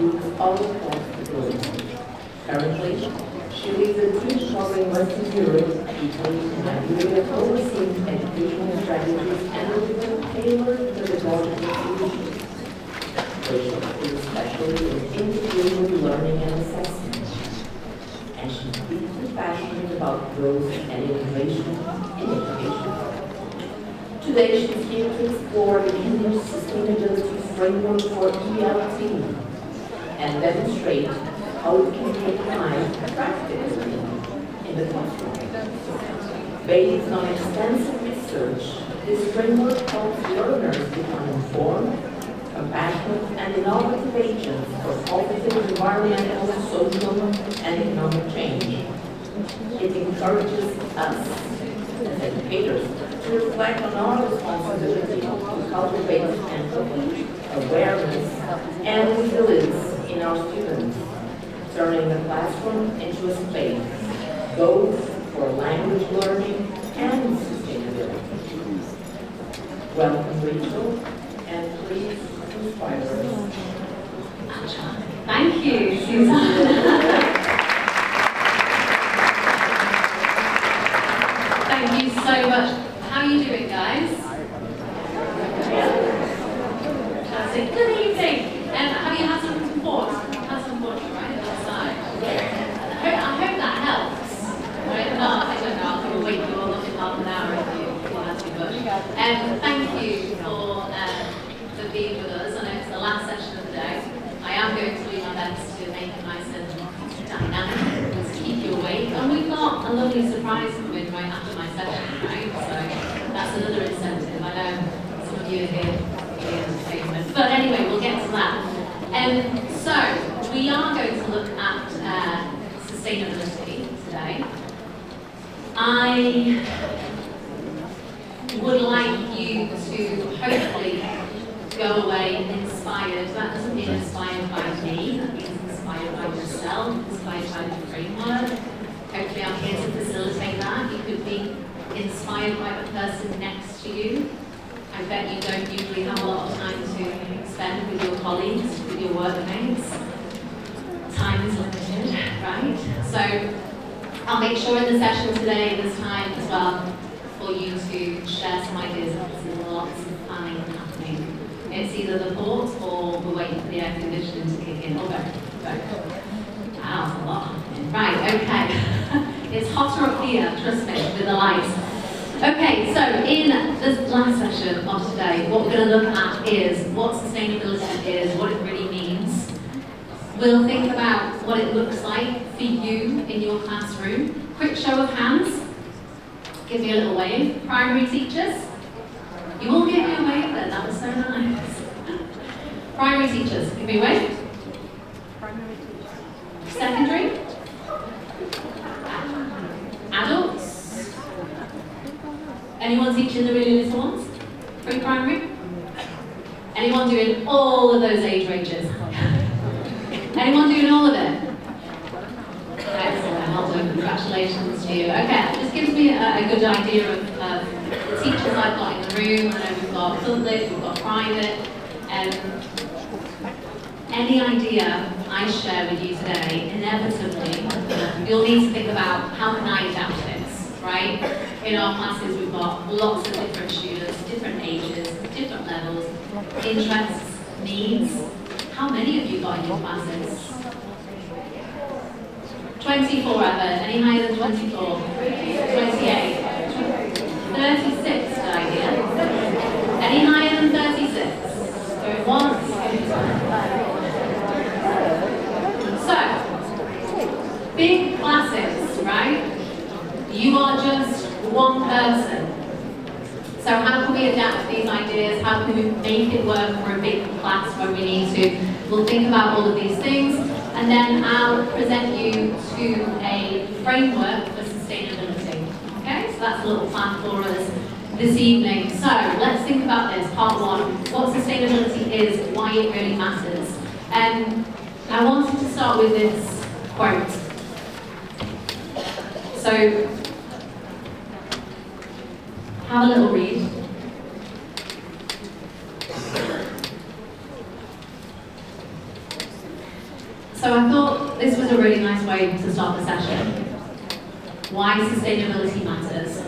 schools all across the globe. Currently, she leads a team covering Western Europe, Italy, and Nigeria, overseeing educational strategies and delivering tailored pedagogical solutions. Rachel is especially in integrated learning and assessment, and she's deeply passionate about growth and innovation in education. Today, she's here to explore the Indian sustainability framework for ELT and demonstrate how it can be applied practically in the classroom. Based on extensive research, this framework helps learners become informed, compassionate, and innovative agents for positive environmental, social, and economic change. It encourages us, as educators, to reflect on our responsibility to cultivate empathy, awareness, and resilience in our students, turning the classroom into a space both for language learning and sustainability. Welcome, Rachel, and please inspire us. Thank you, Susan. Thank you so much. How are you doing, guys? Fantastic. Good evening. Have you had some thoughts? Had some thoughts, right, outside? I hope that helps. Right? No, I don't know. I'll wait for half an hour if you have too much. Thank you for being with us. I know it's the last session of the day. I am going to do my best to make it nice and dynamic to keep you awake. And we've got a lovely surprise coming right after my session, right? So that's another incentive. I know some of you are here for the entertainment. But anyway, we'll get to that. So we are going to look at sustainability today. I would like you to hopefully go away inspired. That doesn't mean inspired by me, that means inspired by yourself, inspired by the framework. Hopefully I'm here to facilitate that. You could be inspired by the person next to you. I bet you don't usually have a lot of time to spend with your colleagues, with your workmates. Time is limited, right? So I'll make sure in the session today there's time as well for you to share some ideas, because there's lots of planning happening. It's either the thoughts or we're waiting for the air conditioning to kick in. Or both. Wow, that's a lot happening. Right, okay. It's hotter up here, trust me, with the lights. Okay, so in this last session of today, what we're going to look at is what sustainability is, what it really means. We'll think about what it looks like for you in your classroom. Quick show of hands. Give me a little wave. Primary teachers. You all gave me a wave then, that was so nice. Primary teachers, give me a wave. Primary teachers. Secondary. Adults. Anyone teaching the really little ones? Pre-primary? Anyone doing all of those age ranges? Anyone doing all of it? Excellent, well done, congratulations to you. Okay, that just gives me a good idea of the teachers I've got in the room. I know we've got public, we've got private. Any idea I share with you today, inevitably, you'll need to think about how can I adapt this, right? In our classes we've got lots of different students, different ages, different levels, interests, needs. How many have you got in your classes? 24 ever. Any higher than 24? 28? 36, did I hear? Any higher than 36? Going once? So, big classes, right? You are just one person. So how can we adapt these ideas? How can we make it work for a big class when we need to? We'll think about all of these things, and then I'll present you to a framework for sustainability. Okay, so that's a little plan for us this evening. So let's think about this, part one, what sustainability is, why it really matters. I wanted to start with this quote. So, have a little read. So I thought this was a really nice way to start the session. Why sustainability matters.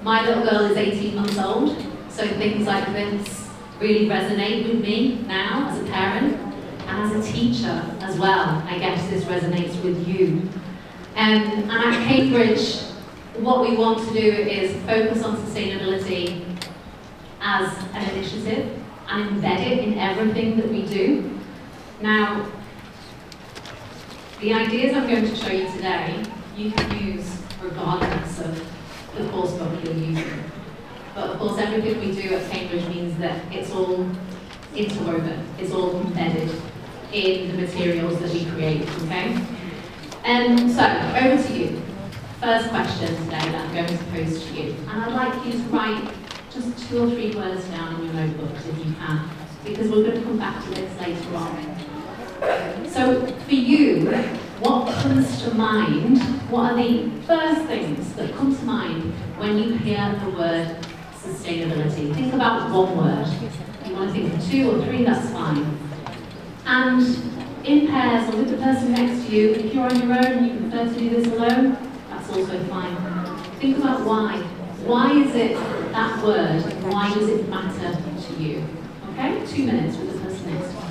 My little girl is 18 months old, so things like this really resonate with me now as a parent and as a teacher as well. I guess this resonates with you. And at Cambridge, what we want to do is focus on sustainability as an initiative and embed it in everything that we do. Now, the ideas I'm going to show you today, you can use regardless of the coursebook you're using. But of course, everything we do at Cambridge means that it's all interwoven, it's all embedded in the materials that we create, okay? And so, over to you. First question today that I'm going to pose to you. And I'd like you to write just 2 or 3 words down in your notebooks if you can, because we're going to come back to this later on. So, for you, what comes to mind? What are the first things that come to mind when you hear the word sustainability? Think about one word. If you want to think of 2 or 3, that's fine. And in pairs or with the person next to you, if you're on your own and you prefer to do this alone, that's also fine. Think about why. Why is it that word? Why does it matter to you? Okay? 2 minutes with the person next to you.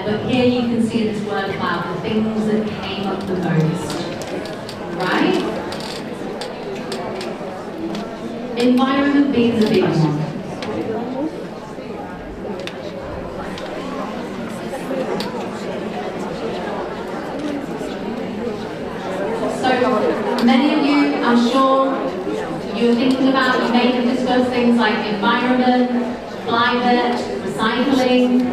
But here you can see in this word cloud the things that came up the most, right? Environment being the big one. So many of you, I'm sure, you're thinking about, you may have discussed things like environment, climate, recycling.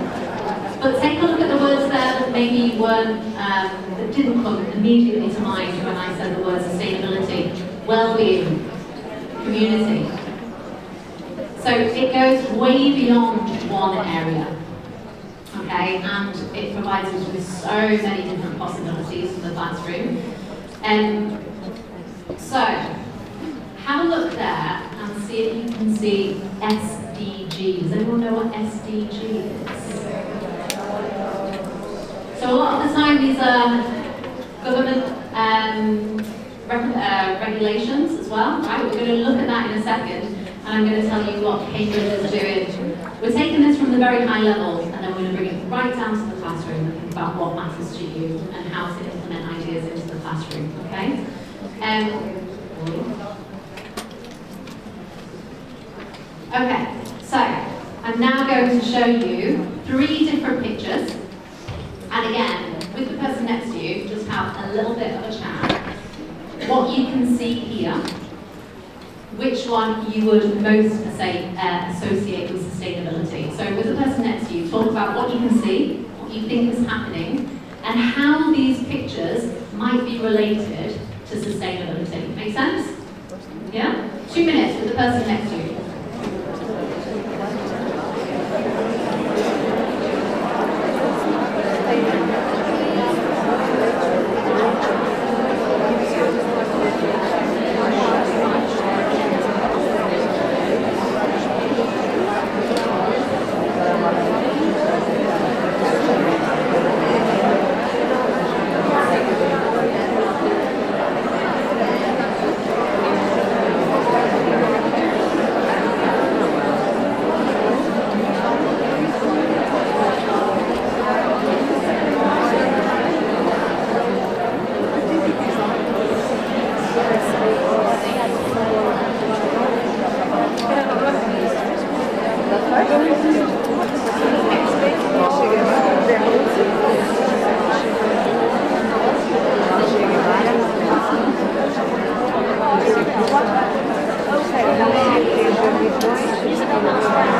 But take a look at the words there that maybe weren't, that didn't come immediately to mind when I said the word sustainability. Well-being, community. So it goes way beyond one area, okay? And it provides us with so many different possibilities for the classroom. And so, have a look there and see if you can see SDG. Does anyone know what SDG is? So a lot of the time these are government regulations as well, right? We're going to look at that in a second, and I'm going to tell you what Cambridge is doing. We're taking this from the very high level, and then we're going to bring it right down to the classroom and think about what matters to you and how to implement ideas into the classroom, okay? Okay, so I'm now going to show you 3 different pictures. And again, with the person next to you, just have a little bit of a chat. What you can see here, which one you would most associate with sustainability. So with the person next to you, talk about what you can see, what you think is happening, and how these pictures might be related to sustainability. Make sense? Yeah? 2 minutes with the person next to you.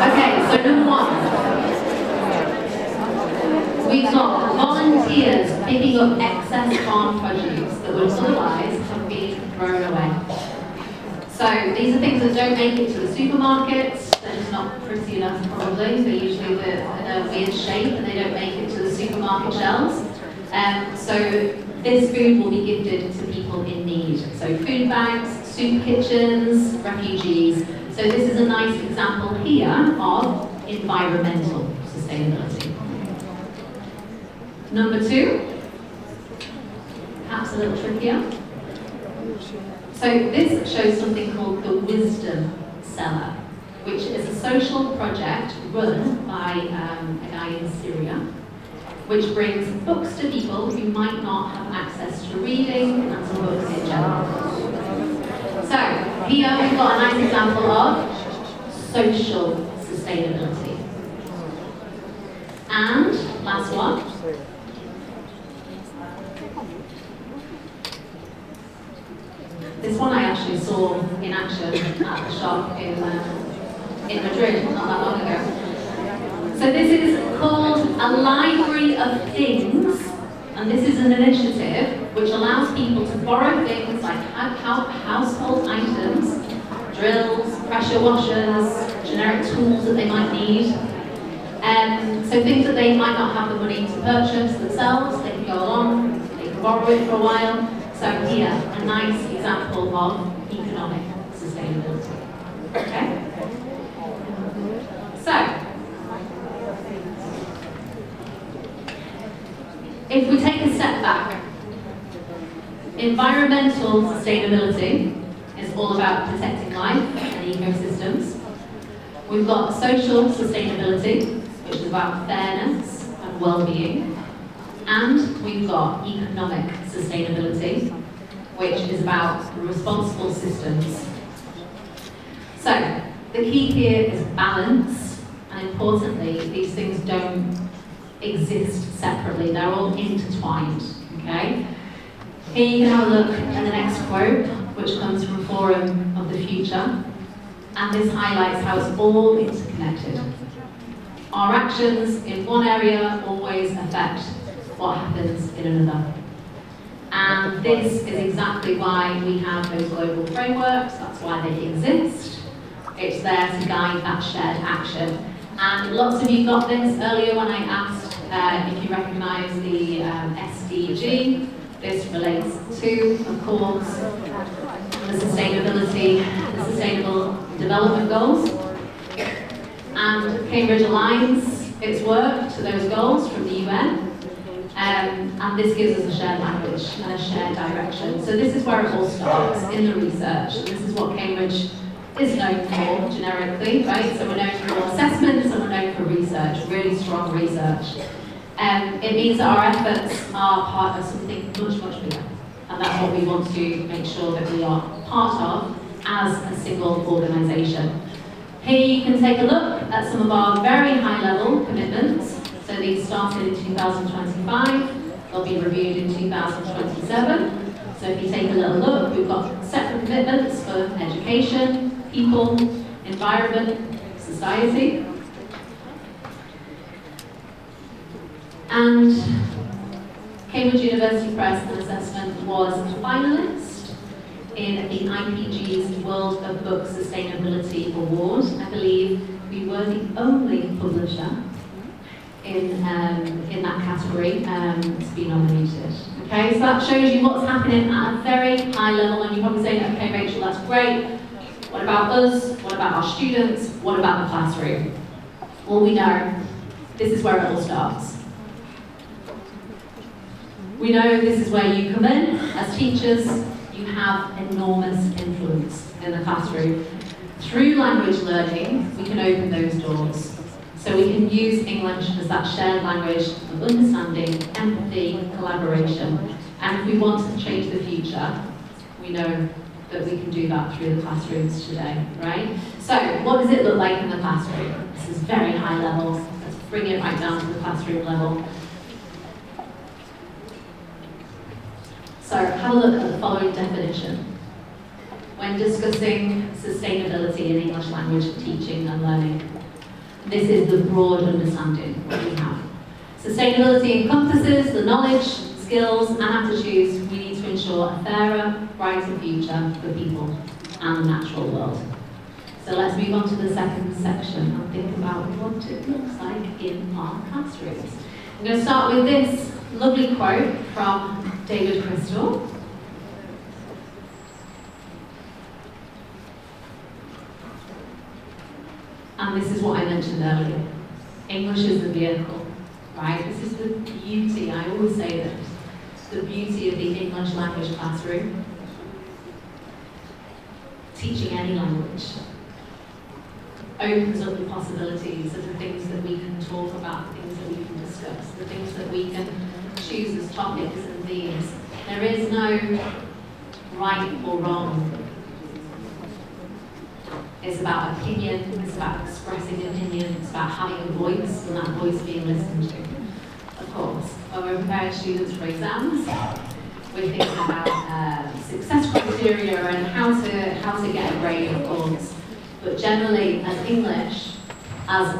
Okay, so number one. We've got volunteers picking up excess farm produce that would otherwise have been thrown away. So these are things that don't make it to the supermarkets. They're just not pretty enough probably. They're usually in a weird shape and they don't make it to the supermarket shelves. So this food will be gifted to people in need. So food banks, soup kitchens, refugees. So this is a nice example here of environmental sustainability. Number two, perhaps a little trickier. So this shows something called the Wisdom Cellar, which is a social project run by a guy in Syria, which brings books to people who might not have access to reading and to books in general. So here we've got a nice example of social sustainability. And last one. This one I actually saw in action at the shop in Madrid not that long ago. So this is called a Library of Things, and this is an initiative which allows people to borrow things like household items, drills, pressure washers, generic tools that they might need. So things that they might not have the money to purchase themselves, they can go along, they can borrow it for a while. So here, a nice example of economic sustainability. Okay? So, if we take a step back, environmental sustainability is all about protecting life and ecosystems. We've got social sustainability, which is about fairness and well-being. And we've got economic sustainability, which is about responsible systems. So, the key here is balance, and importantly, these things don't exist separately, they're all intertwined, okay? Here you can have a look at the next quote, which comes from Forum of the Future, and this highlights how it's all interconnected. Our actions in one area always affect what happens in another. And this is exactly why we have those global frameworks, that's why they exist. It's there to guide that shared action. And lots of you got this earlier when I asked if you recognise the SDG. This relates to, of course, the Sustainable Development Goals. And Cambridge aligns its work to those goals from the UN. And this gives us a shared language and a shared direction. So this is where it all starts, in the research. And this is what Cambridge is known for, generically, right? So we're known for assessments and we're known for research, really strong research. It means that our efforts are part of something much, much bigger. And that's what we want to make sure that we are part of as a single organisation. Here you can take a look at some of our very high-level commitments. So these started in 2025, they'll be reviewed in 2027. So if you take a little look, we've got separate commitments for education, people, environment, society. And Cambridge University Press and Assessment was a finalist in the IPG's World of Book Sustainability Award. I believe we were the only publisher in that category to be nominated. Okay, so that shows you what's happening at a very high level, and you're probably saying, okay, Rachel, that's great. What about us? What about our students? What about the classroom? Well, we know this is where it all starts. We know this is where you come in. As teachers, you have enormous influence in the classroom. Through language learning, we can open those doors. So we can use English as that shared language of understanding, empathy, collaboration. And if we want to change the future, we know that we can do that through the classrooms today, right? So what does it look like in the classroom? This is very high level. Let's bring it right down to the classroom level. So have a look at the following definition. When discussing sustainability in English language teaching and learning, this is the broad understanding that we have. Sustainability encompasses the knowledge, skills and attitudes we need to ensure a fairer, brighter future for people and the natural world. So let's move on to the second section and think about what it looks like in our classrooms. I'm going to start with this lovely quote from David Crystal. And this is what I mentioned earlier. English is the vehicle, right? This is the beauty, I always say this, the beauty of the English language classroom. Teaching any language opens up the possibilities of the things that we can talk about, the things that we can discuss, the things that we can choose as topics and themes. There is no right or wrong. It's about opinion, it's about expressing opinion, it's about having a voice and that voice being listened to. Of course, when we're preparing students for exams, we're thinking about success criteria and how to get a grade, of course. But generally, as English, as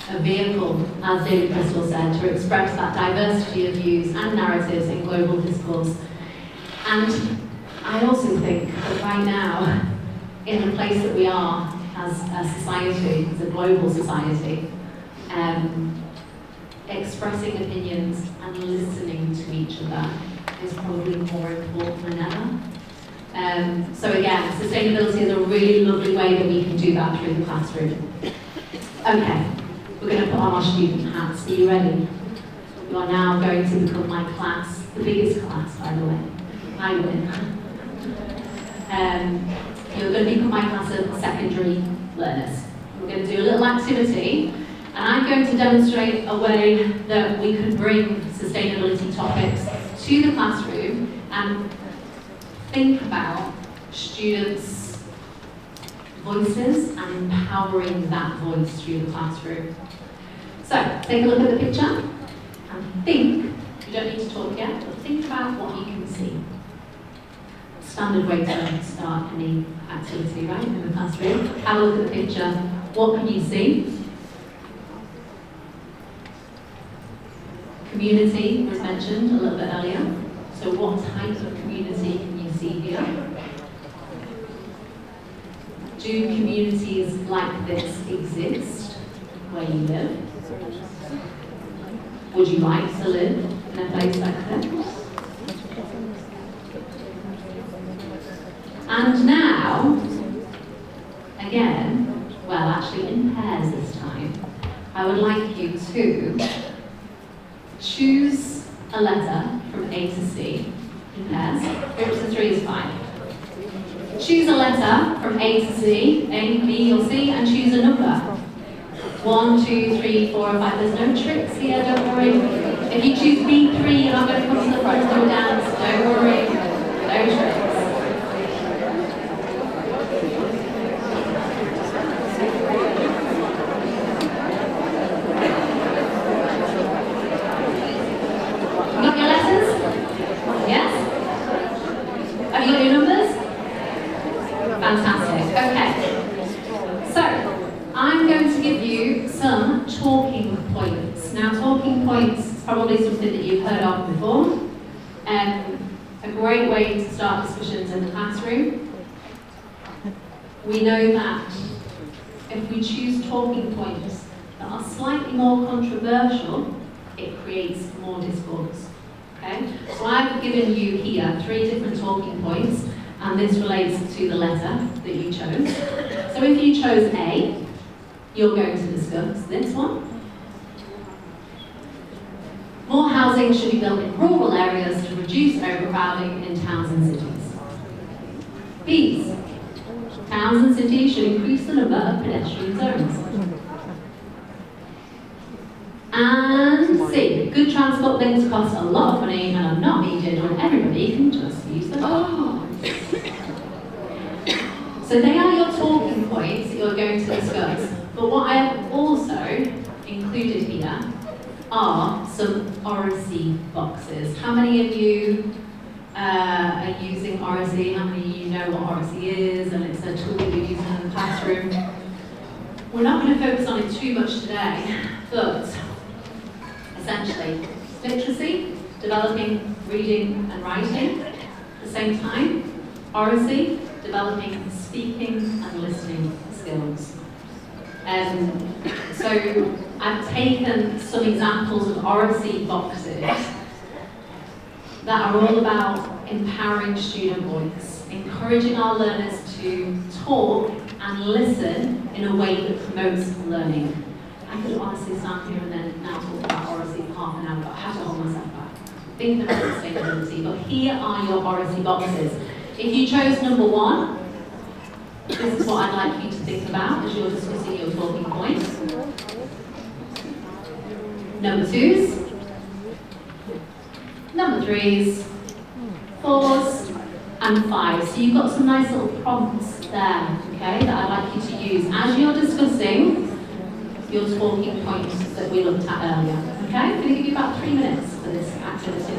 a vehicle, as David Crystal said, to express that diversity of views and narratives in global discourse. And I also think that right now, in the place that we are as a society, as a global society, expressing opinions and listening to each other is probably more important than ever. So again, sustainability is a really lovely way that we can do that through the classroom. Okay, we're going to put on our student hats. Are you ready? You are now going to become my class, the biggest class, by the way. I win. You're going to become my class of secondary learners. We're going to do a little activity, and I'm going to demonstrate a way that we can bring sustainability topics to the classroom and think about students' voices and empowering that voice through the classroom. So, take a look at the picture and think. You don't need to talk yet, but think about what you can see. Standard way to start any activity, right, in the classroom. Have a look at the picture. What can you see? Community was mentioned a little bit earlier. So what type of community can you see here? Do communities like this exist where you live? Would you like to live in a place like this? And now, again, well, actually in pairs this time, I would like you to choose a letter from A to C in pairs. Groups of 3 is fine. Choose a letter from A to C, A, B, or C, and choose a number. 1, 2, 3, 4, or 5. There's no tricks here, don't worry. If you choose B3, you're not going to come to the front and do a dance. Don't worry. No tricks. Fantastic. Okay. So, I'm going to give you some talking points. Now, talking points is probably something that you've heard of before. A a great way to start discussions in the classroom. We know that if we choose talking points that are slightly more controversial, it creates more discourse. Okay? So I've given you here 3 different talking points, and this relates to the letter that you chose. So if you chose A, you're going to discuss this one. More housing should be built in rural areas to reduce overcrowding in towns and cities. B's, towns and cities should increase the number of pedestrian zones. And C, good transport links cost a lot of money and are not needed when everybody can just use the car. So they are your talking points that you're going to discuss. But what I have also included here are some ROC boxes. How many of you are using ROC? How many of you know what ROC is? And it's a tool that you're using in the classroom. We're not going to focus on it too much today, but essentially, literacy, developing reading and writing. At the same time, ROC, developing speaking and listening skills. So I've taken some examples of ROC boxes that are all about empowering student voice, encouraging our learners to talk and listen in a way that promotes learning. I could honestly stand here and then now talk about ROC for half an hour, but I have to hold myself back. Thinking about sustainability, but here are your ROC boxes. If you chose number 1, this is what I'd like you to think about as you're discussing your talking points. Number 2s, number 3s, 4s, and 5s. So you've got some nice little prompts there, okay, that I'd like you to use as you're discussing your talking points that we looked at earlier. Okay, I'm going to give you about 3 minutes for this activity.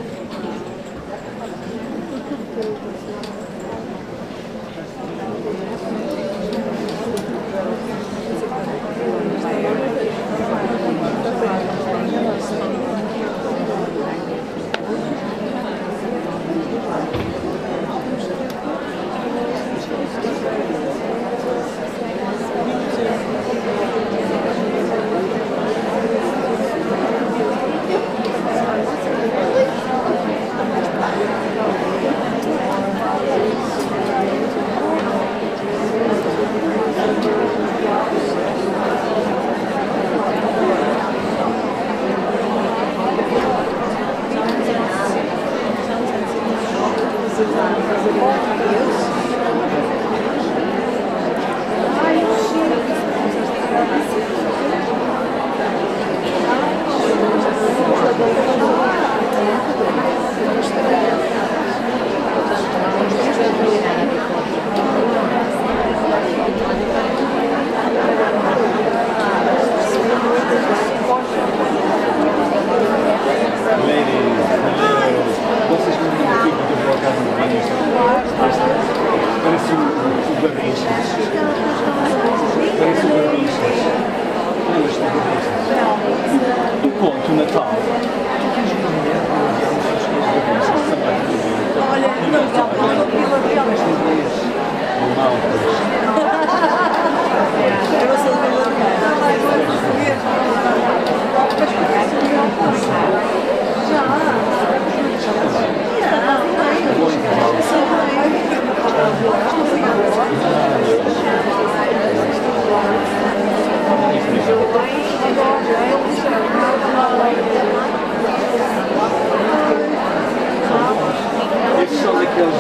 Esses são daqueles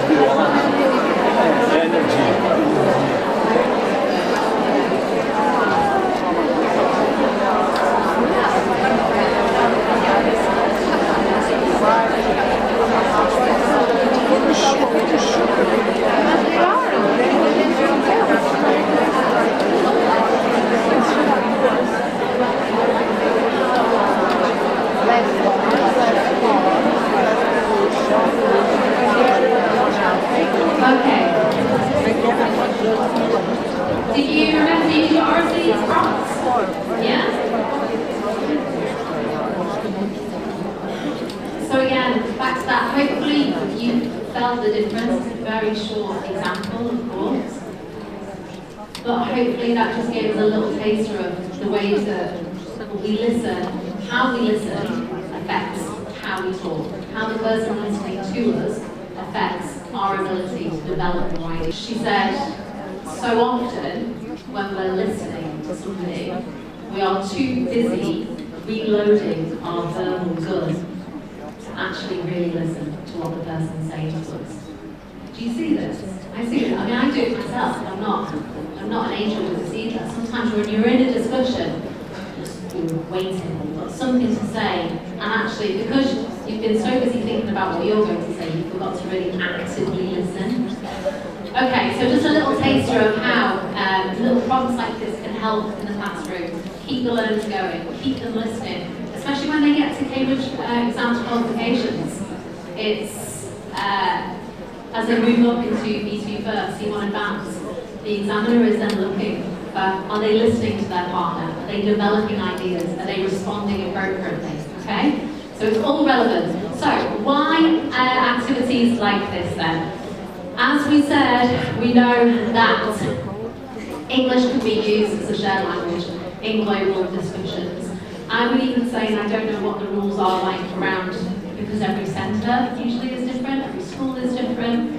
tell the difference. It's a very short example, of course. But hopefully that just gave us a little taster of the ways that we listen, how we listen affects how we talk. How the person listening to us affects our ability to develop more ideas. She said, so often when we're listening to somebody, we are too busy reloading our verbal gun to actually really listen to what the person's saying to us. Do you see this? I see it. I mean, I do it myself. I'm not an angel with this either. Sometimes when you're in a discussion, you're waiting, you've got something to say, and actually, because you've been so busy thinking about what you're going to say, you forgot to really actively listen. Okay, so just a little taster of how little problems like this can help in the classroom. Keep the learners going, keep them listening, especially when they get to Cambridge exam qualifications. It's as they move up into B2 first, C1 advanced, the examiner is then looking for, are they listening to their partner? Are they developing ideas? Are they responding appropriately? Okay? So it's all relevant. So why activities like this then? As we said, we know that English can be used as a shared language in global discussions. I would even say, and I don't know what the rules are like around, because every centre usually is different, every school is different.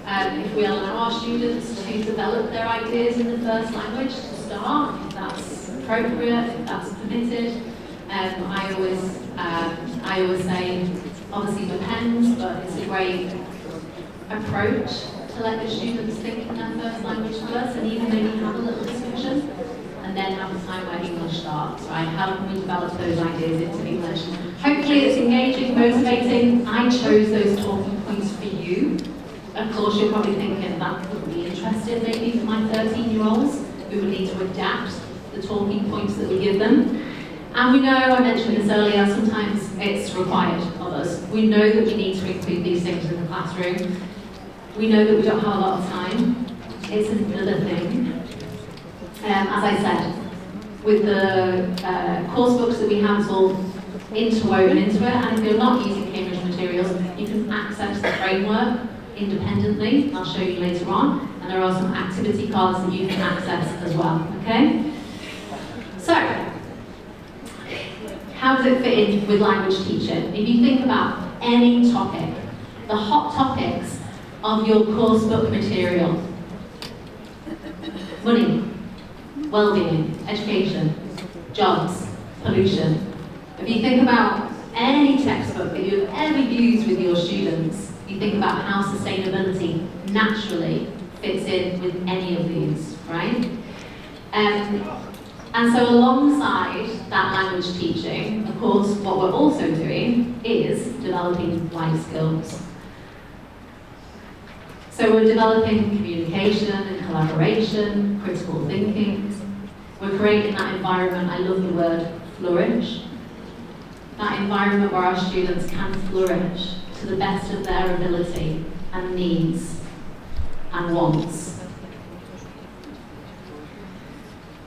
If we allow our students to develop their ideas in the first language to start, if that's appropriate, if that's permitted. I always say, obviously depends, but it's a great approach to let the students think in their first language first, and even maybe have a little discussion, and then have a time where English starts, right? How can we develop those ideas into English? Hopefully it's engaging, motivating. I chose those talking points for you. Of course, you're probably thinking that would be interesting maybe for my 13-year-olds who would need to adapt the talking points that we give them. And we know, I mentioned this earlier, sometimes it's required of us. We know that we need to include these things in the classroom. We know that we don't have a lot of time. It's another thing. As I said, with the course books that we have, it's all interwoven into it. And if you're not using Cambridge materials, you can access the framework independently. I'll show you later on. And there are some activity cards that you can access as well, okay? So, how does it fit in with language teaching? If you think about any topic, the hot topics of your course book material: money, well-being, education, jobs, pollution. If you think about any textbook that you've ever used with your students, you think about how sustainability naturally fits in with any of these, right? And so alongside that language teaching, of course, what we're also doing is developing life skills. So we're developing communication and collaboration, critical thinking. We're creating that environment, I love the word flourish, that environment where our students can flourish to the best of their ability and needs and wants.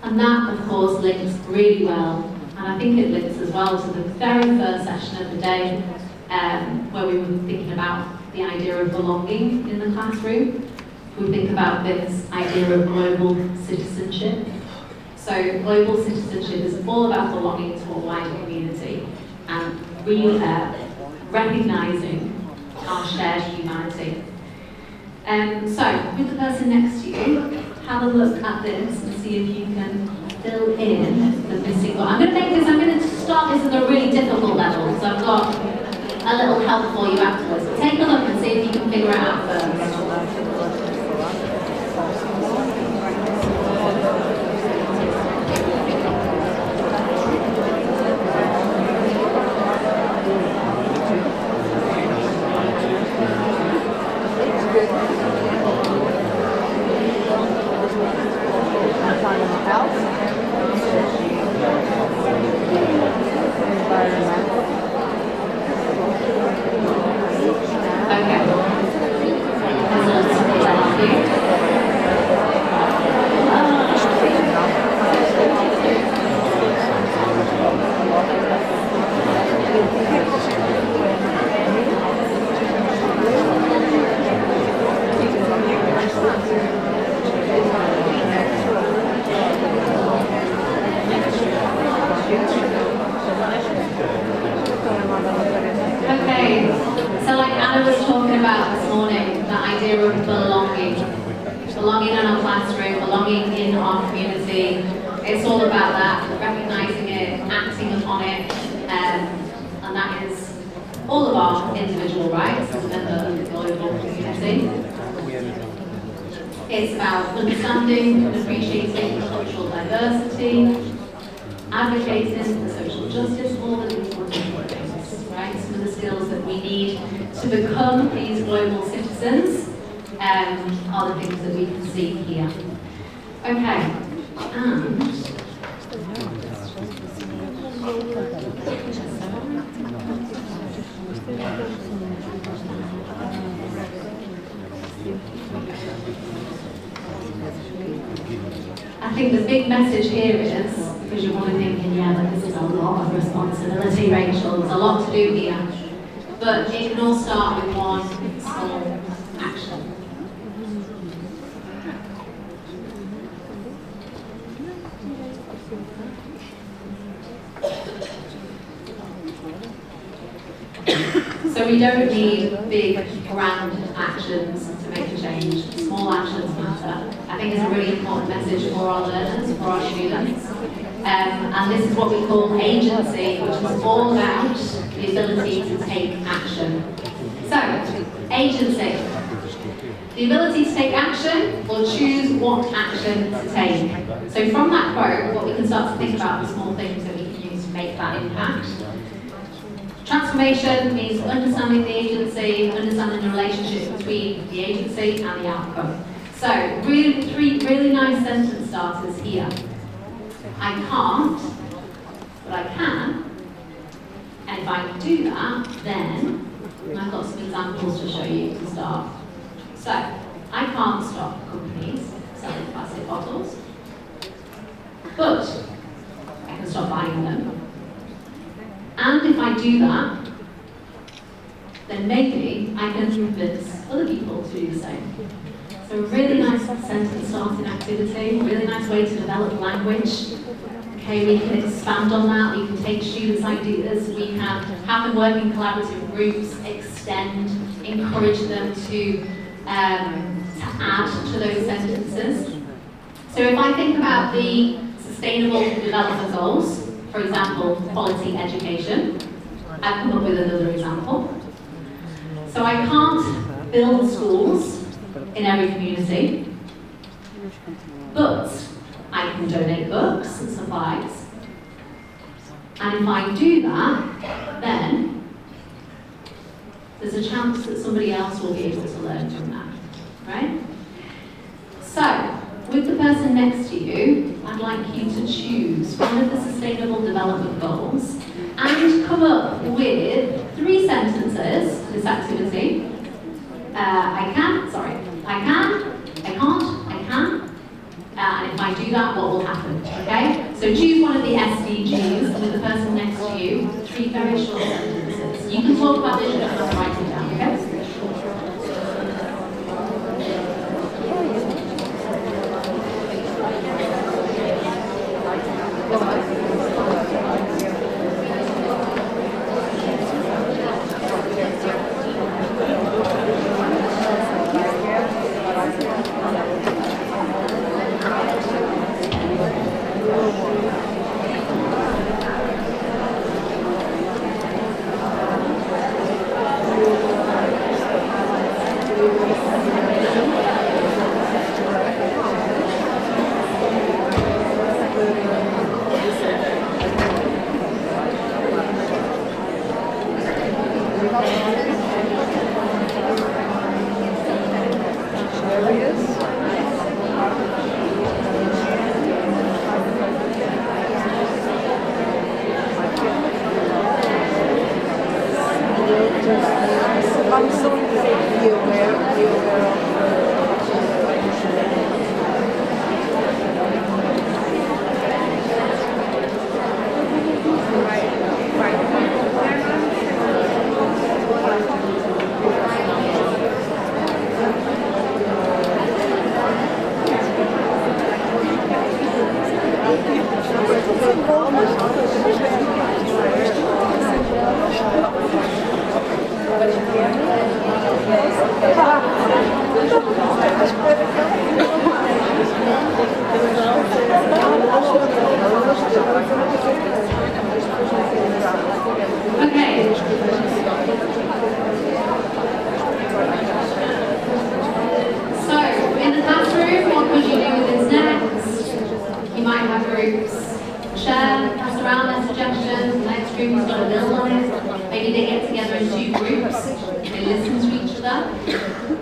And that, of course, links really well, and I think it links as well to the very first session of the day, where we were thinking about the idea of belonging in the classroom. We think about this idea of global citizenship. So global citizenship is all about belonging to a wider community and really recognising our shared humanity. So, with the person next to you, have a look at this and see if you can fill in the missing one. I'm going to start this at a really difficult level, so I've got a little help for you afterwards. But take a look and see if you can figure it out first. Anna was talking about this morning, the idea of belonging. Belonging in our classroom, belonging in our community. It's all about that, recognising it, acting upon it, and that is all of our individual rights as a member of the global community. It's about understanding and appreciating cultural diversity, advocating for social justice, all of these wonderful things, right? Some of the skills that we need to become these global citizens are the things that we can see here. Okay, and I think the big message here is, because you're probably thinking, yeah, but this is a lot of responsibility, Rachel, there's a lot to do here. But it can all start with one small action. So we don't need big, grand actions to make a change. Small actions matter. I think it's a really important message for our learners, for our students. And this is what we call agency, which is all about the ability to take action. So, agency. The ability to take action or choose what action to take. So from that quote, what we can start to think about the small things that we can use to make that impact. Transformation means understanding the agency, understanding the relationship between the agency and the outcome. So, three really nice sentence starters here. I can't, but I can. And if I do that, then I've got some examples to show you to start. So, I can't stop companies selling plastic bottles, but I can stop buying them. And if I do that, then maybe I can convince other people to do the same. So a really nice sentence starting activity, a really nice way to develop language. Okay, we can expand on that, we can take students' ideas, we can have them work in collaborative groups, extend, encourage them to add to those sentences. So if I think about the Sustainable Development Goals, for example, quality education, I've come up with another example. So I can't build schools in every community, but I can donate books and supplies. And if I do that, then there's a chance that somebody else will be able to learn from that, right? So, with the person next to you, I'd like you to choose one of the Sustainable Development Goals and come up with 3 sentences for this activity. I can't, I can, and if I do that, what will happen, okay? So choose one of the SDGs with the person next to you, 3 very short sentences. You can talk about this, you don't have to write it down, okay?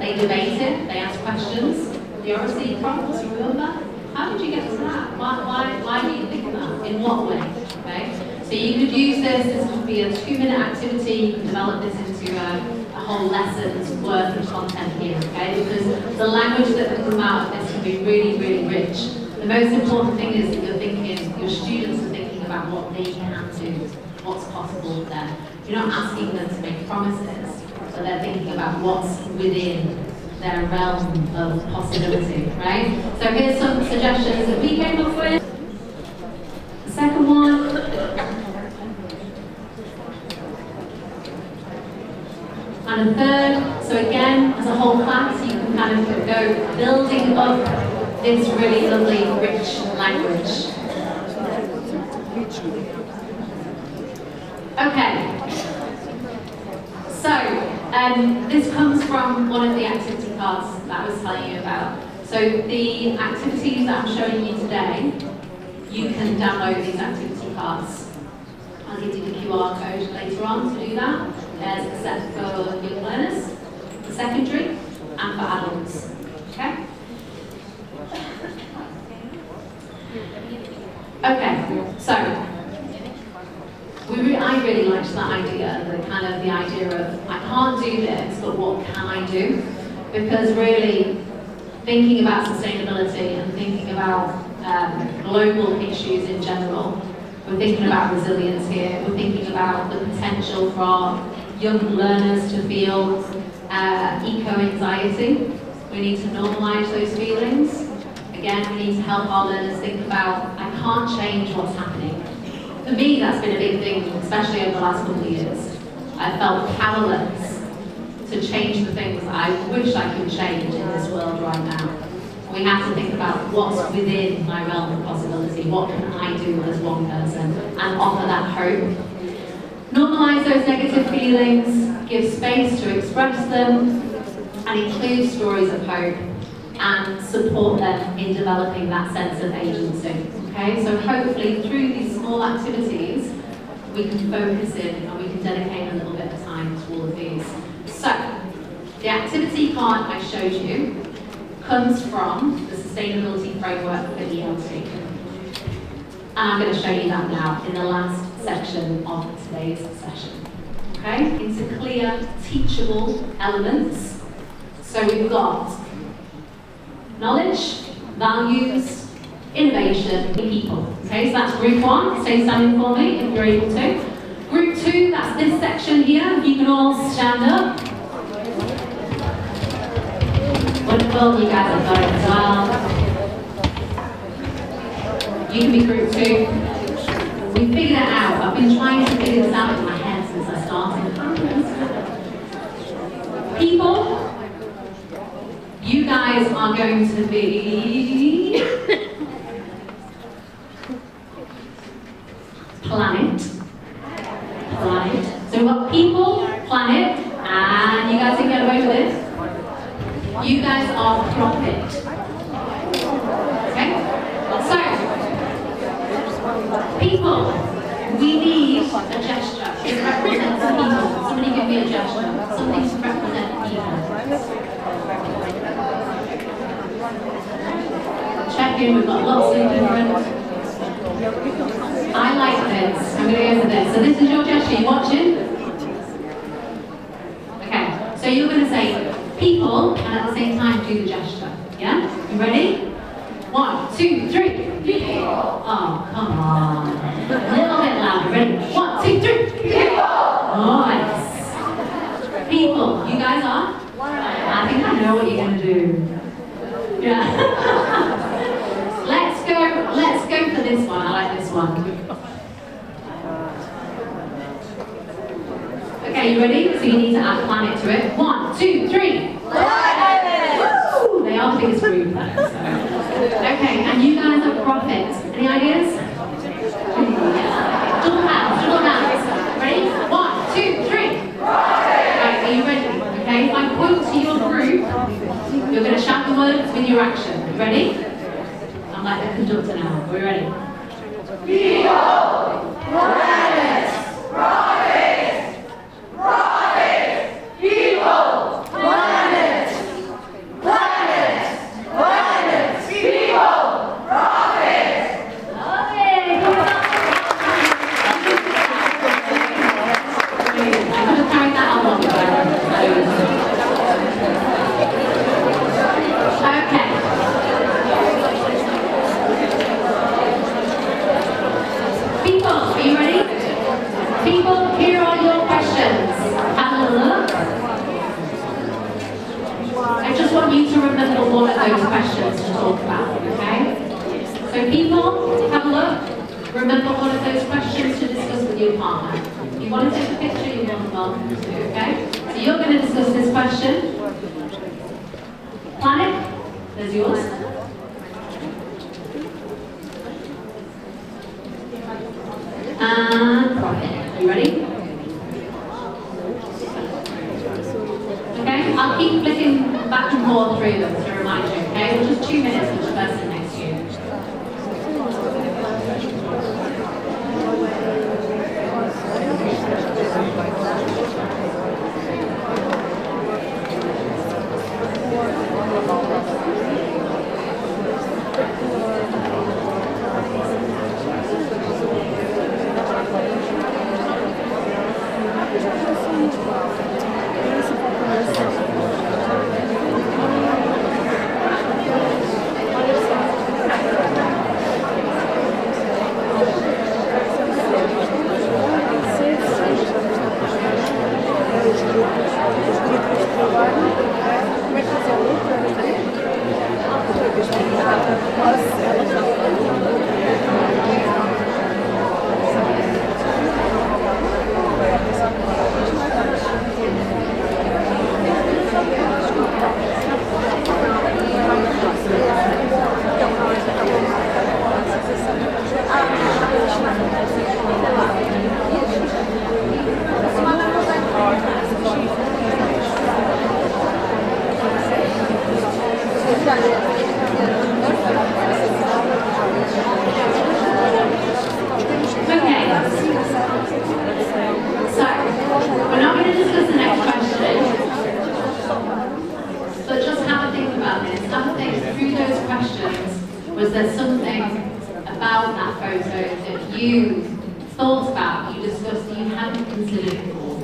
They debated, they asked questions. The oracy prompts, remember? How did you get to that? Why do you think that? In what way? Okay? So you could use this could be a 2-minute activity, you can develop this into a whole lesson's worth of content here, okay? Because the language that can come out of this can be really, really rich. The most important thing is that your students are thinking about what they can do, what's possible for them. You're not asking them to make promises, but they're thinking about what's within their realm of possibility, right? So here's some suggestions that we came up with. The second one. And a third. So again, as a whole class, you can kind of go building up this really lovely, rich language. Okay. So, this comes from one of the activity cards that I was telling you about. So the activities that I'm showing you today, you can download these activity cards. I'll give you the QR code later on to do that. There's a set for young learners, for secondary, and for adults. Okay? Okay, so I really liked that idea, the idea of I can't do this, but what can I do? Because really, thinking about sustainability and thinking about global issues in general, we're thinking about resilience here. We're thinking about the potential for our young learners to feel eco-anxiety. We need to normalise those feelings. Again, we need to help our learners think about I can't change what's happening. For me, that's been a big thing, especially over the last couple of years. I felt powerless to change the things I wish I could change in this world right now. We have to think about what's within my realm of possibility. What can I do as one person and offer that hope. Normalise those negative feelings, give space to express them, and include stories of hope and support them in developing that sense of agency. Okay, so hopefully through these small activities, we can focus in and we can dedicate a little bit of time to all of these. So, the activity card I showed you comes from the Sustainability Framework for ELT. And I'm going to show you that now in the last section of today's session. Okay, into clear, teachable elements. So we've got knowledge, values, innovation, people. Okay, so that's group 1. Stay standing for me if you're able to. Group 2, that's this section here. You can all stand up. Wonderful, you guys have got it as well. You can be group 2. We figured it out. I've been trying to figure this out in my head since I started. People, you guys are going to be planet. So we've got people, planet, and you guys can get away with this. You guys are profit. Okay? So, people, we need a gesture to represent the people. Somebody give me a gesture. Something to represent people. Check in, we've got lots of different. I like this. I'm going to go for this. So this is your gesture. You watching? Okay. So you're going to say people and at the same time do the gesture. Yeah? You ready? 1, 2, 3. People. Oh, come on. A little bit louder. Ready? 1, 2, 3. People. Nice. People. You guys are? I think I know what you're going to do. Yeah. Let's go for this one. I like this one. Okay, you ready? So you need to add planet to it. 1, 2, 3. Planet! Woo! They are the biggest group. Okay, and you guys are prophets. Any ideas? Double hands. Ready? 1, 2, 3. Right, are you ready? Okay, if I point to your group, you're going to shout the words with your action. Ready? I'm like the conductor now. Are we ready? People! Planet! Profit! Profit! People! Planet! remember one of those questions to talk about, okay? So people, have a look. Remember one of those questions to discuss with your partner. If you want to take a picture, you're more than welcome to, okay? So you're going to discuss this question. Plan it. There's yours. And profit. You ready? Okay, I'll keep flicking back and forth through them to remind you, okay? Well, just 2 minutes with the person next to you. Was there something about that photo that you thought about, you discussed, that you hadn't considered before?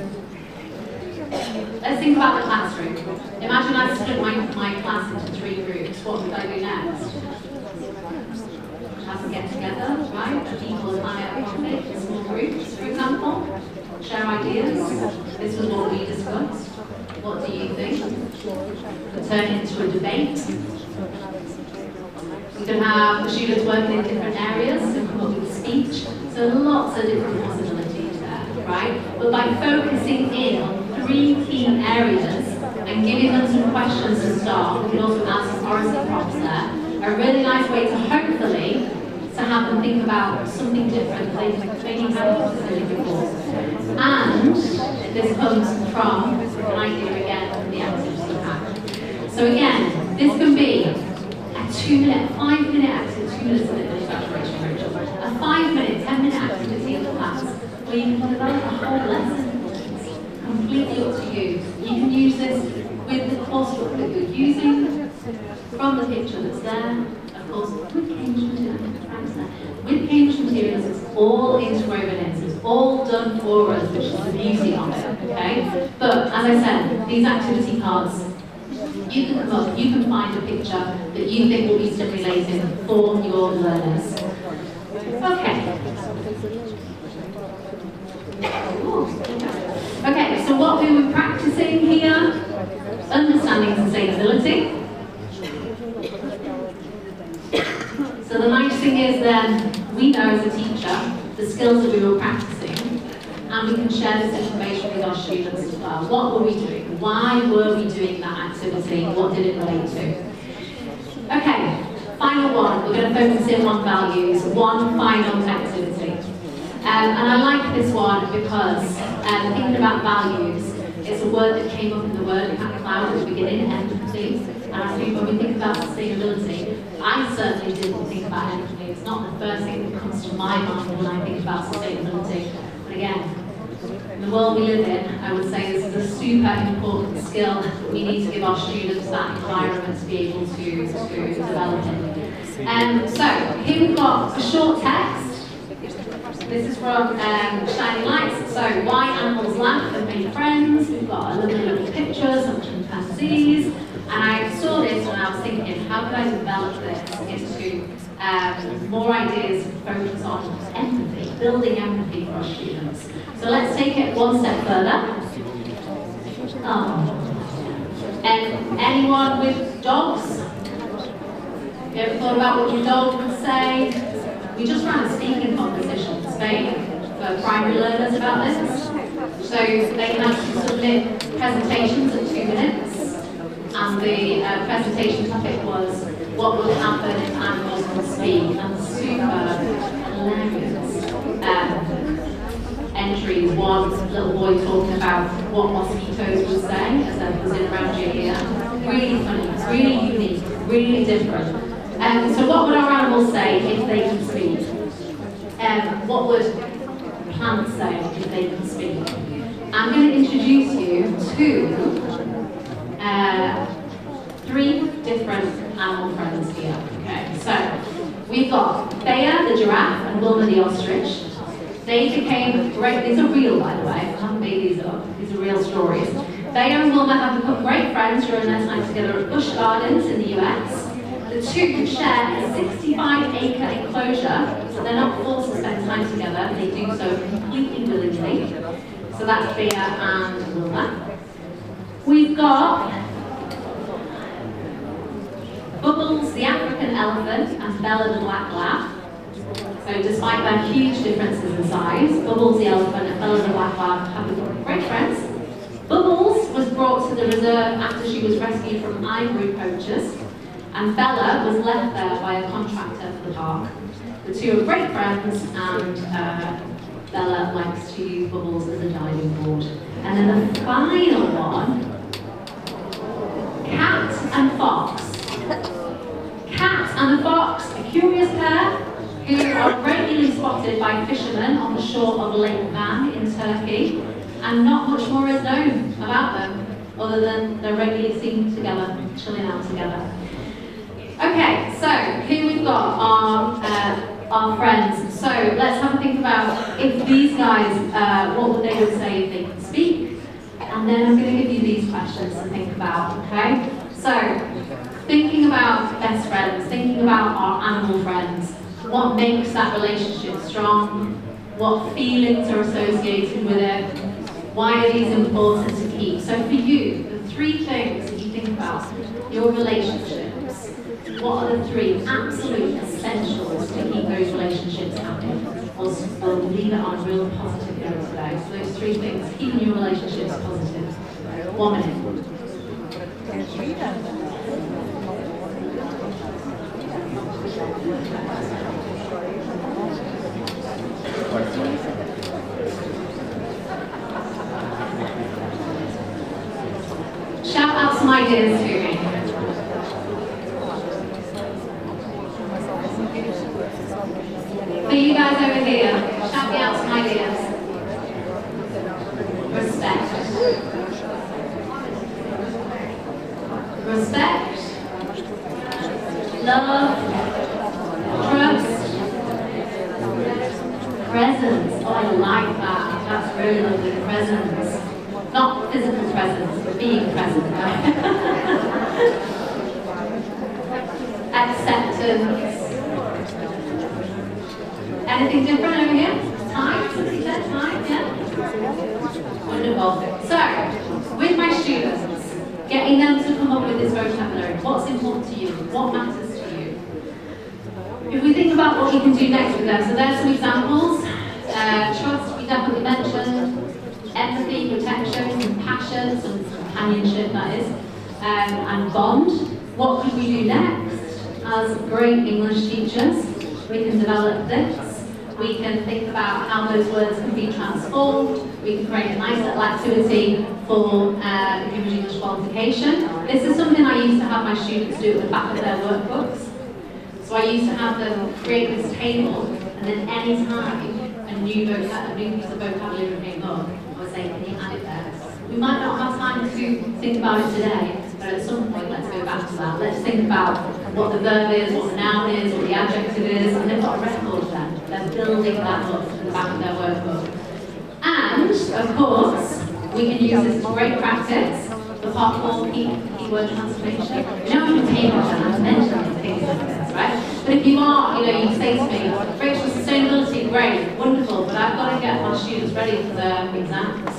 Let's think about the classroom. Imagine I split my class into 3 groups. What would I do next? Have to get together, right? The people plan it properly in small groups, for example. Share ideas. This was what we discussed. What do you think? Turn it into a debate. You can have the students working in different areas and come up with a speech. So lots of different possibilities there, right? But by focusing in on 3 key areas and giving them some questions to start, we can also add some oracy prompts there. A really nice way to hopefully to have them think about something different they maybe haven't considered before. And this comes from an idea again from the activity pack. So again, this can be 2-minute, 5-minute activity, 2 minutes of illustration, Rachel. A 5-minute, 10-minute activity in the class where you can develop a whole lesson. It's completely up to you. You can use this with the coursework that you're using, from the picture that's there, of course, with Cambridge materials. With Cambridge materials, it's all integrated in, it's all done for us, which is the beauty of it, okay? But as I said, these activity cards, you can come up, you can find a picture that you think will be stimulating for your learners. Okay. Okay, so what we were practicing here, understanding sustainability. So the nice thing is then, we know as a teacher the skills that we were practicing, and we can share this information with our students as well. What were we doing? Why were we doing that activity? What did it relate to? Okay, final one. We're going to focus in on values. One final activity. And I like this one because thinking about values, it's a word that came up in the word cloud at the beginning, empathy. And I think when we think about sustainability, I certainly didn't think about empathy. It's not the first thing that comes to my mind when I think about sustainability. But again, in the world we live in, I would say this is a super important skill that we need to give our students that environment to be able to develop in. So here we've got a short text. This is from Shining Lights. So why animals laugh and make friends. We've got a lovely little picture, some chimpanzees. And I saw this and I was thinking, how could I develop this into more ideas focus on empathy, building empathy for our students. So let's take it one step further. And anyone with dogs? You ever thought about what your dog would say? We just ran a speaking competition in Spain for primary learners about this. So they had to submit presentations at 2 minutes, and the presentation topic was what would happen if animals could speak, and super hilarious entries. One little boy talking about what mosquitoes would say as they're buzzing around your ear. Really funny, really unique, really different. So what would our animals say if they could speak? What would plants say if they could speak? I'm going to introduce you to 3 different animal friends here. Okay, so we've got Thea the giraffe and Wilma the ostrich. They became great, these are real by the way, I haven't made these up, these are real stories. Thea and Wilma have become great friends during their time together at Busch Gardens in the US. The two share a 65-acre enclosure, so they're not forced to spend time together, they do so completely willingly. So that's Thea and Wilma. We've got Bubbles the African elephant and Bella the black lab. So despite their huge differences in size, Bubbles the elephant and Bella the black lab have become great friends. Bubbles was brought to the reserve after she was rescued from ivory poachers, and Bella was left there by a contractor for the park. The two are great friends, and Bella likes to use Bubbles as a diving board. And then the final one, Cat and Fox. Cat and the Fox, a curious pair who are regularly spotted by fishermen on the shore of Lake Van in Turkey, and not much more is known about them other than they're regularly seen together, chilling out together. Okay, so here we've got our friends. So let's have a think about if these guys, what would they would say if they could speak, and then I'm going to give you these questions to think about. Okay, so thinking about best friends, thinking about our animal friends. What makes that relationship strong? What feelings are associated with it? Why are these important to keep? So for you, the 3 things that you think about your relationships, what are the 3 absolute essentials to keep those relationships happy? We'll leave it on a real positive note today. So those 3 things, keeping your relationships positive. 1 minute. Shout out some ideas to me. For you guys over here, shout me out some ideas. Respect. Respect. Love. Trust. Presence. Oh, I like that. That's really lovely. Presence. Not physical presence, but being present. Acceptance. Anything different over here? Time? Somebody said time? Yeah? Wonderful. So, with my students, getting them to come up with this vocabulary. What's important to you? What matters to you? If we think about what we can do next with them, so there's some examples. Trust, we definitely mentioned. Empathy, protection, compassion, some companionship that is, and bond. What could we do next? As great English teachers, we can develop this. We can think about how those words can be transformed. We can create a nice little activity for Cambridge English qualification. This is something I used to have my students do at the back of their workbooks. So I used to have them create this table, and then any time a new piece of vocabulary came up, I would say, can you add it there? We might not have time to think about it today, but at some point let's go back to that. Let's think about what the verb is, what the noun is, what the adjective is, and they've got a record then. They're building that up in the back of their workbook. And, of course, we can use this as great practice for part 4 keyword transformation. You know, I'm Cambridge and I've mentioned things like this, right? But if you are, you say to me, Rachel, sustainability, great, wonderful, but I've got to get my students ready for their exams.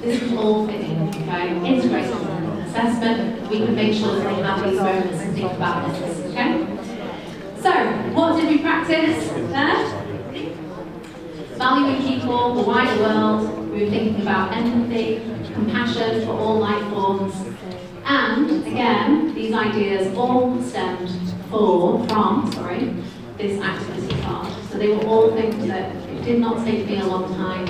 This is all fitting, okay? Integrated learning. assessment, we can make sure that they have these moments and think about this, okay? So, what did we practice there? Valuing people, the wider world, we were thinking about empathy, compassion for all life forms, and again, these ideas all stemmed from this activity card. So they were all things that it did not take me a long time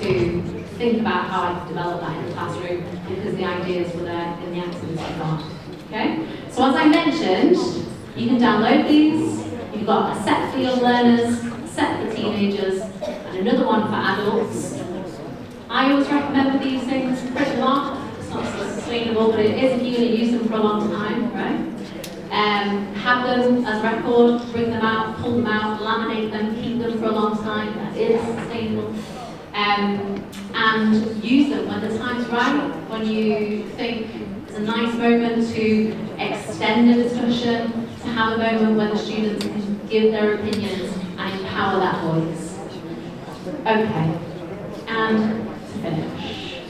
to think about how I could develop that in the classroom because the ideas were there in the activity card. Okay? So as I mentioned, you can download these. You've got a set for young learners, a set for teenagers, and another one for adults. I always recommend these things, print them off. It's not so sustainable, but it is if you're going to use them for a long time, right? Have them as record, bring them out, pull them out, laminate them, keep them for a long time. That is sustainable. And use them when the time's right, when you think it's a nice moment to extend a discussion, to have a moment where the students can give their opinions and empower that voice. Okay, and to finish.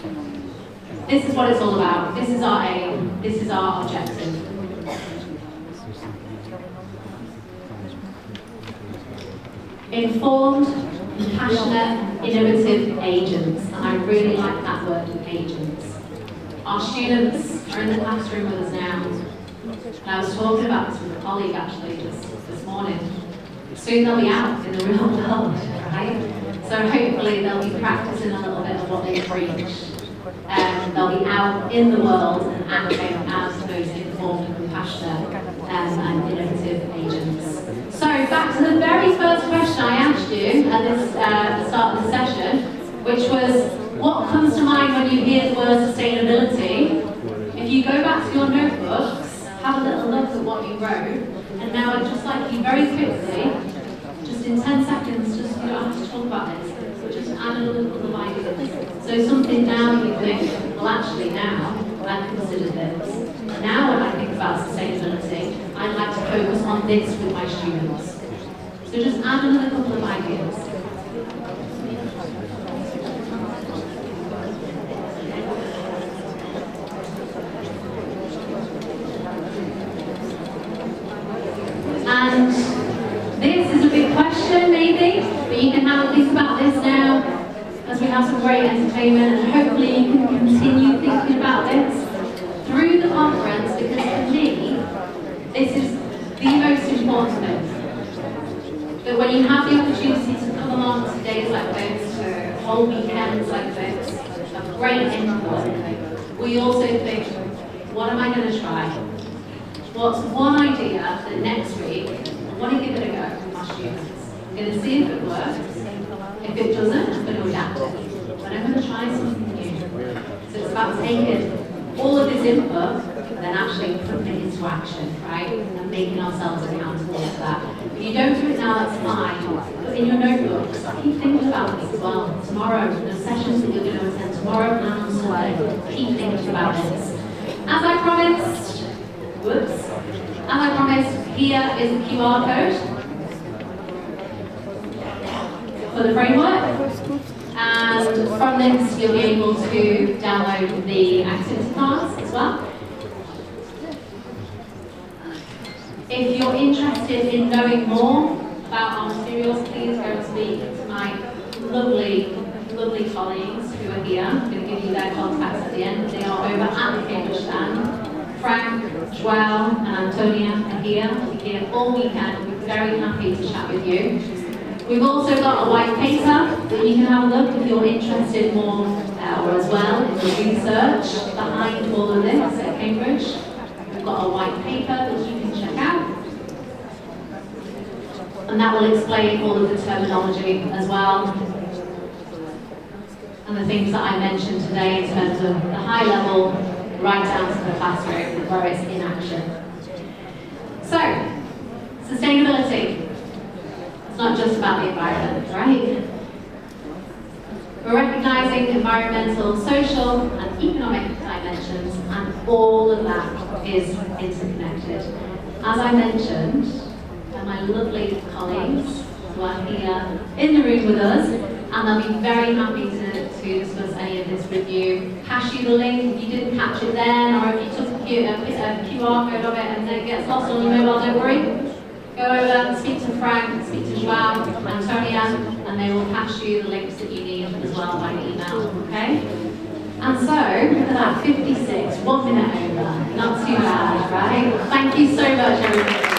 This is what it's all about. This is our aim. This is our objective. Informed, compassionate, innovative agents. And I really like that word, agents. Our students are in the classroom with us now. And I was talking about this with a colleague actually just this morning. Soon they'll be out in the real world, right? So hopefully they'll be practicing a little bit of what they preach. They'll be out in the world and acting as those informed, compassionate, and innovative agents. So back to the very first question I asked you at the start of the session, which was, what comes to mind when you hear the word sustainability? If you go back to your notebooks, have a little look at what you wrote, and now I'd just like you very quickly, just in 10 seconds, just you don't have to talk about this, but just add a little bit of ideas. So something now you think, well actually now, I've considered this. Now when I think about sustainability, I like to focus on this with my students. So just add another couple of ideas. And this is a big question maybe, but you can have a think about this now as we have some great entertainment, and hopefully you can continue thinking about this through the conference, because for me, this is the most important thing. That when you have the opportunity to come along to days like this, to whole weekends like this, a great input, we also think, what am I going to try? What's one idea that next week, I want to give it a go with my students. I'm going to see if it works. If it doesn't, I'm going to adapt it. But I'm going to try something new. So it's about taking all of this input and then actually putting it into action, right? And making ourselves accountable for that. If you don't do it now, that's fine. But in your notebooks, keep thinking about this as well. Tomorrow, the sessions that you're going to attend tomorrow and on Sunday, keep thinking about this. As I promised, here is a QR code for the framework. And from this, you'll be able to download the activity cards as well. If you're interested in knowing more about our materials, please go and speak to my lovely colleagues who are here. I'm going to give you their contacts at the end. They are over at the Cambridge stand. Frank, Joelle, and Antonia are here. We'll be here all weekend. We're very happy to chat with you. We've also got a white paper that you can have a look if you're interested more or as well in the research behind all of this at Cambridge. We've got a white paper that you can check out. And that will explain all of the terminology as well. And the things that I mentioned today in terms of the high level, right down to the classroom where it's in action. So, sustainability. It's not just about the environment, right? We're recognising environmental, social and economic dimensions, and all of that is interconnected. As I mentioned, my lovely colleagues who are here in the room with us, and they'll be very happy to discuss any of this with you, pass pass you the link if you didn't catch it then, or if you took a QR code of it and then it gets lost on your mobile, don't worry. Go over, speak to Frank, speak to Joao, Antonia, and they will pass you the links that you need as well by email, okay? And so, look at that, 56, 1 minute over. Not too bad, right? Thank you so much, everybody.